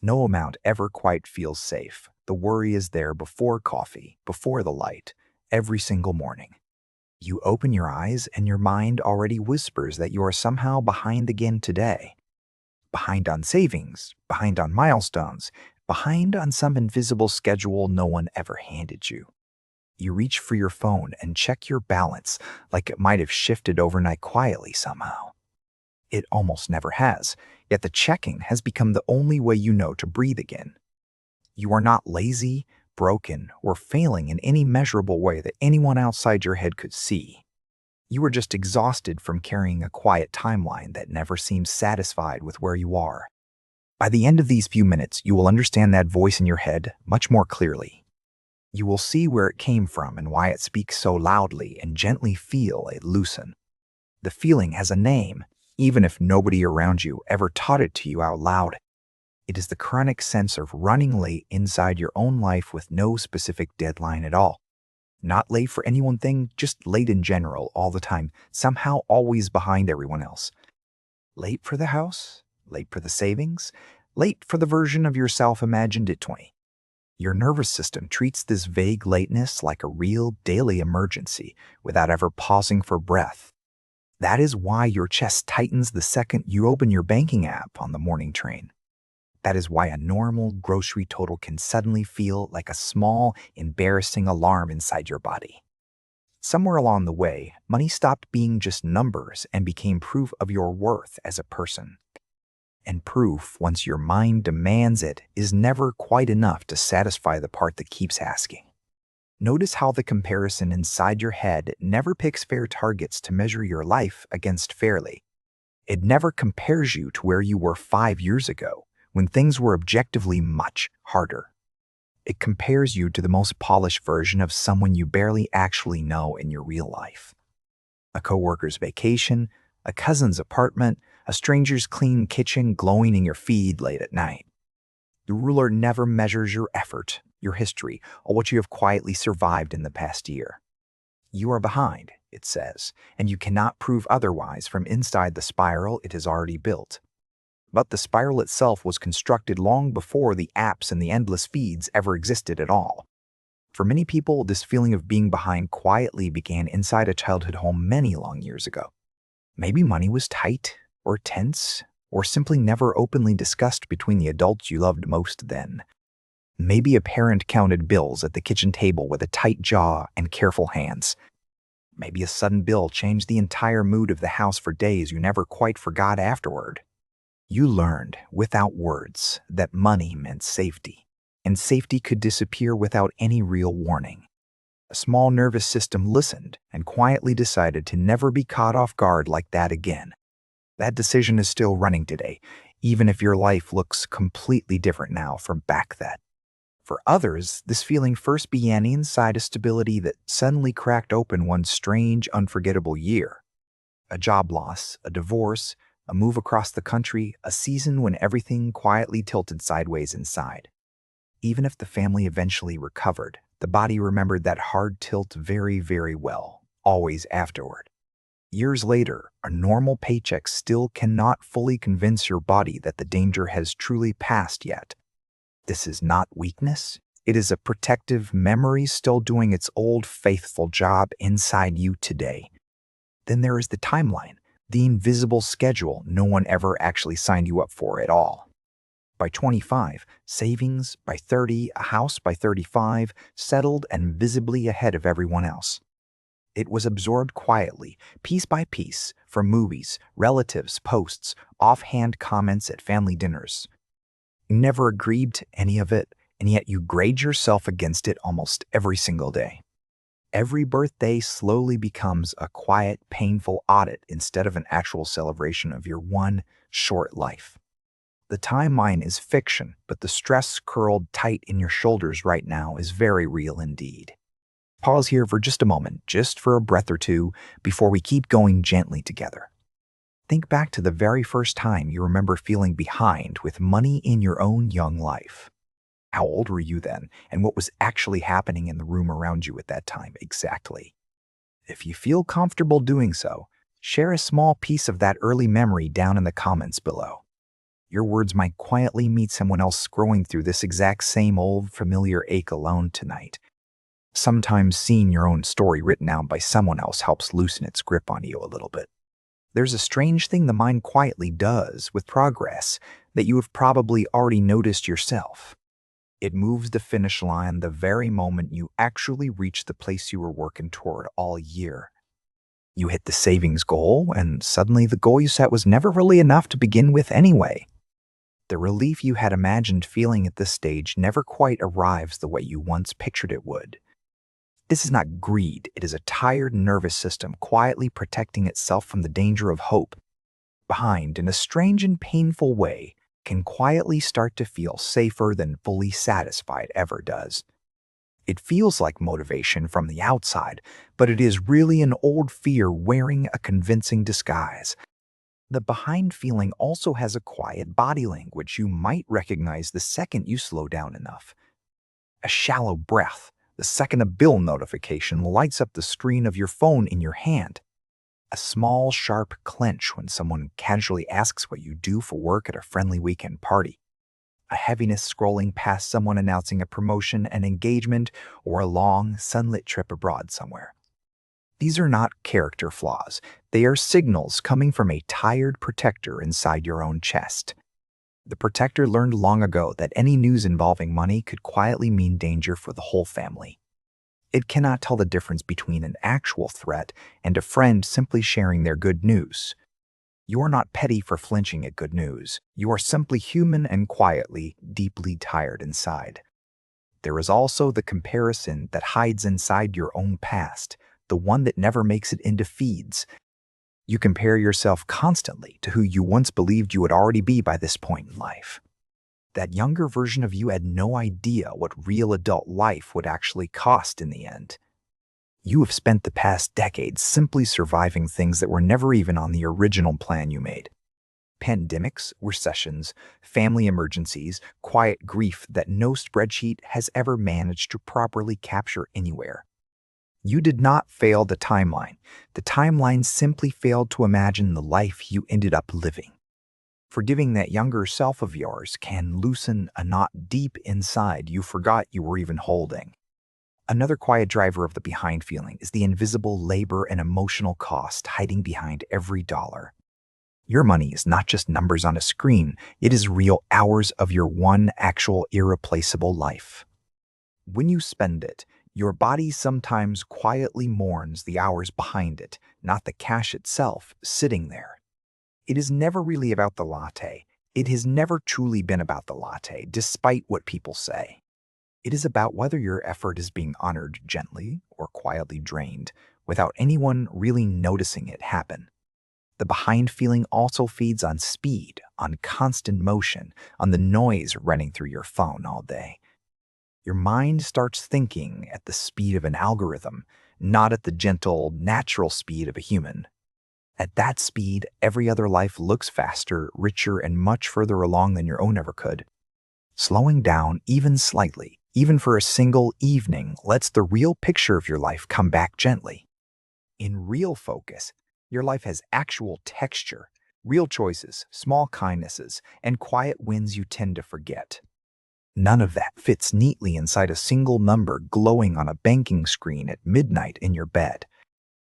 No amount ever quite feels safe. The worry is there before coffee, before the light, every single morning. You open your eyes and your mind already whispers that you are somehow behind again today. Behind on savings, behind on milestones, behind on some invisible schedule no one ever handed you. You reach for your phone and check your balance like it might have shifted overnight quietly somehow. It almost never has, yet the checking has become the only way you know to breathe again. You are not lazy, broken, or failing in any measurable way that anyone outside your head could see. You are just exhausted from carrying a quiet timeline that never seems satisfied with where you are. By the end of these few minutes, you will understand that voice in your head much more clearly. You will see where it came from and why it speaks so loudly, and gently feel it loosen. The feeling has a name, even if nobody around you ever taught it to you out loud. It is the chronic sense of running late inside your own life with no specific deadline at all. Not late for any one thing, just late in general, all the time, somehow always behind everyone else. Late for the house, late for the savings, late for the version of yourself imagined at 20. Your nervous system treats this vague lateness like a real daily emergency without ever pausing for breath. That is why your chest tightens the second you open your banking app on the morning train. That is why a normal grocery total can suddenly feel like a small, embarrassing alarm inside your body. Somewhere along the way, money stopped being just numbers and became proof of your worth as a person. And proof, once your mind demands it, is never quite enough to satisfy the part that keeps asking. Notice how the comparison inside your head never picks fair targets to measure your life against fairly. It never compares you to where you were 5 years ago, when things were objectively much harder. It compares you to the most polished version of someone you barely actually know in your real life. A coworker's vacation, a cousin's apartment, a stranger's clean kitchen glowing in your feed late at night. The ruler never measures your effort, your history, or what you have quietly survived in the past year. You are behind, it says, and you cannot prove otherwise from inside the spiral it has already built. But the spiral itself was constructed long before the apps and the endless feeds ever existed at all. For many people, this feeling of being behind quietly began inside a childhood home many long years ago. Maybe money was tight, or tense, or simply never openly discussed between the adults you loved most then. Maybe a parent counted bills at the kitchen table with a tight jaw and careful hands. Maybe a sudden bill changed the entire mood of the house for days you never quite forgot afterward. You learned, without words, that money meant safety, and safety could disappear without any real warning. A small nervous system listened and quietly decided to never be caught off guard like that again. That decision is still running today, even if your life looks completely different now from back then. For others, this feeling first began inside a stability that suddenly cracked open one strange, unforgettable year. A job loss, a divorce, a move across the country, a season when everything quietly tilted sideways inside. Even if the family eventually recovered, the body remembered that hard tilt very, very well, always afterward. Years later, a normal paycheck still cannot fully convince your body that the danger has truly passed yet. This is not weakness. It is a protective memory still doing its old faithful job inside you today. Then there is the timeline, the invisible schedule no one ever actually signed you up for at all. By 25, savings; by 30, a house; by 35, settled and visibly ahead of everyone else. It was absorbed quietly, piece by piece, from movies, relatives, posts, offhand comments at family dinners. You never agreed to any of it, and yet you grade yourself against it almost every single day. Every birthday slowly becomes a quiet, painful audit instead of an actual celebration of your one short life. The timeline is fiction, but the stress curled tight in your shoulders right now is very real indeed. Pause here for just a moment, just for a breath or two, before we keep going gently together. Think back to the very first time you remember feeling behind with money in your own young life. How old were you then, and what was actually happening in the room around you at that time exactly? If you feel comfortable doing so, share a small piece of that early memory down in the comments below. Your words might quietly meet someone else scrolling through this exact same old familiar ache alone tonight. Sometimes seeing your own story written out by someone else helps loosen its grip on you a little bit. There's a strange thing the mind quietly does with progress that you have probably already noticed yourself. It moves the finish line the very moment you actually reach the place you were working toward all year. You hit the savings goal, and suddenly the goal you set was never really enough to begin with anyway. The relief you had imagined feeling at this stage never quite arrives the way you once pictured it would. This is not greed, it is a tired nervous system quietly protecting itself from the danger of hope. Behind, in a strange and painful way, can quietly start to feel safer than fully satisfied ever does. It feels like motivation from the outside, but it is really an old fear wearing a convincing disguise. The behind feeling also has a quiet body language you might recognize the second you slow down enough. A shallow breath, the second a bill notification lights up the screen of your phone in your hand. A small, sharp clench when someone casually asks what you do for work at a friendly weekend party. A heaviness scrolling past someone announcing a promotion, an engagement, or a long, sunlit trip abroad somewhere. These are not character flaws. They are signals coming from a tired protector inside your own chest. The protector learned long ago that any news involving money could quietly mean danger for the whole family. It cannot tell the difference between an actual threat and a friend simply sharing their good news. You are not petty for flinching at good news. You are simply human and quietly, deeply tired inside. There is also the comparison that hides inside your own past, the one that never makes it into feeds. You compare yourself constantly to who you once believed you would already be by this point in life. That younger version of you had no idea what real adult life would actually cost in the end. You have spent the past decades simply surviving things that were never even on the original plan you made. Pandemics, recessions, family emergencies, quiet grief that no spreadsheet has ever managed to properly capture anywhere. You did not fail the timeline. The timeline simply failed to imagine the life you ended up living. Forgiving that younger self of yours can loosen a knot deep inside you forgot you were even holding. Another quiet driver of the behind feeling is the invisible labor and emotional cost hiding behind every dollar. Your money is not just numbers on a screen, it is real hours of your one actual irreplaceable life. When you spend it, your body sometimes quietly mourns the hours behind it, not the cash itself sitting there. It is never really about the latte. It has never truly been about the latte, despite what people say. It is about whether your effort is being honored gently or quietly drained, without anyone really noticing it happen. The behind feeling also feeds on speed, on constant motion, on the noise running through your phone all day. Your mind starts thinking at the speed of an algorithm, not at the gentle, natural speed of a human. At that speed, every other life looks faster, richer, and much further along than your own ever could. Slowing down even slightly, even for a single evening, lets the real picture of your life come back gently. In real focus, your life has actual texture, real choices, small kindnesses, and quiet wins you tend to forget. None of that fits neatly inside a single number glowing on a banking screen at midnight in your bed.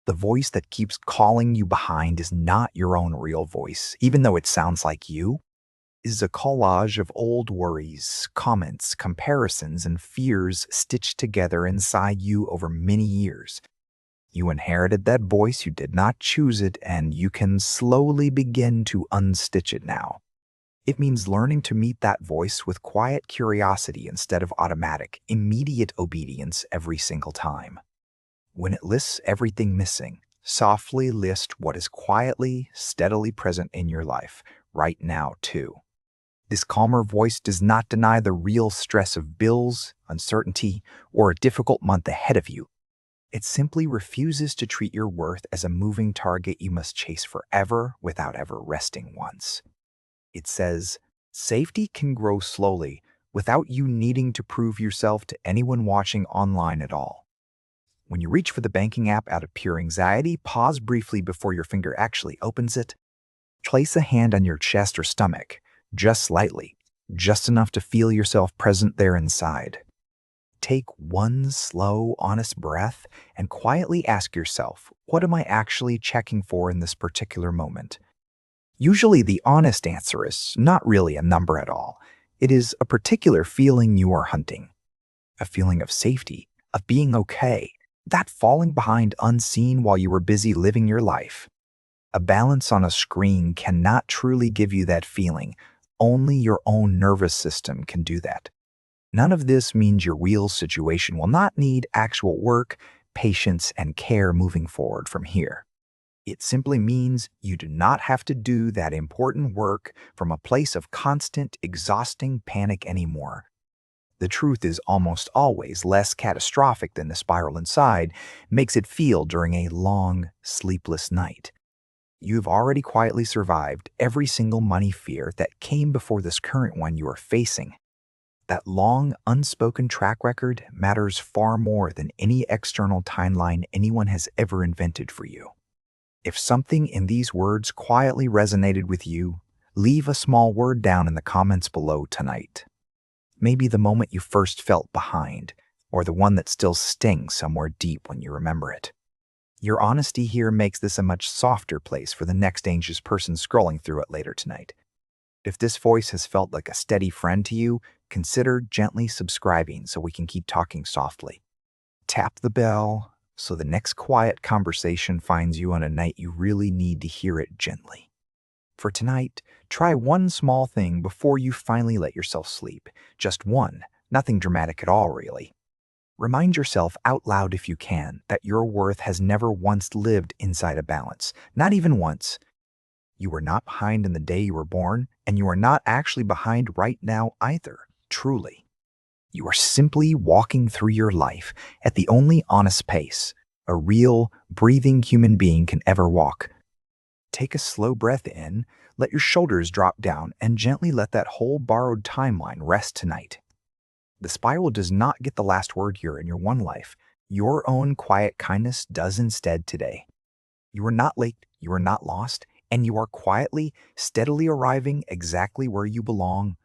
The voice that keeps calling you behind is not your own real voice, even though it sounds like you. It is a collage of old worries, comments, comparisons, and fears stitched together inside you over many years. You inherited that voice, you did not choose it, and you can slowly begin to unstitch it now. It means learning to meet that voice with quiet curiosity instead of automatic, immediate obedience every single time. When it lists everything missing, softly list what is quietly, steadily present in your life, right now too. This calmer voice does not deny the real stress of bills, uncertainty, or a difficult month ahead of you. It simply refuses to treat your worth as a moving target you must chase forever without ever resting once. It says, safety can grow slowly without you needing to prove yourself to anyone watching online at all. When you reach for the banking app out of pure anxiety, pause briefly before your finger actually opens it. Place a hand on your chest or stomach. just slightly, just enough to feel yourself present there inside. Take one slow, honest breath and quietly ask yourself, what am I actually checking for in this particular moment? Usually, the honest answer is not really a number at all. It is a particular feeling you are hunting, a feeling of safety, of being okay, that falling behind unseen while you were busy living your life. A balance on a screen cannot truly give you that feeling. Only your own nervous system can do that. None of this means your real situation will not need actual work, patience, and care moving forward from here. It simply means you do not have to do that important work from a place of constant, exhausting panic anymore. The truth is almost always less catastrophic than the spiral inside makes it feel during a long, sleepless night. You've already quietly survived every single money fear that came before this current one you are facing. That long, unspoken track record matters far more than any external timeline anyone has ever invented for you. If something in these words quietly resonated with you, leave a small word down in the comments below tonight. Maybe the moment you first felt behind, or the one that still stings somewhere deep when you remember it. Your honesty here makes this a much softer place for the next anxious person scrolling through it later tonight. If this voice has felt like a steady friend to you, consider gently subscribing so we can keep talking softly. Tap the bell so the next quiet conversation finds you on a night you really need to hear it gently. For tonight, try one small thing before you finally let yourself sleep. Just one, nothing dramatic at all, really. Remind yourself out loud if you can that your worth has never once lived inside a balance, not even once. You were not behind in the day you were born, and you are not actually behind right now either, truly. You are simply walking through your life at the only honest pace a real, breathing human being can ever walk. Take a slow breath in, let your shoulders drop down, and gently let that whole borrowed timeline rest tonight. The spiral does not get the last word here in your one life. Your own quiet kindness does instead today. You are not late, you are not lost, and you are quietly, steadily arriving exactly where you belong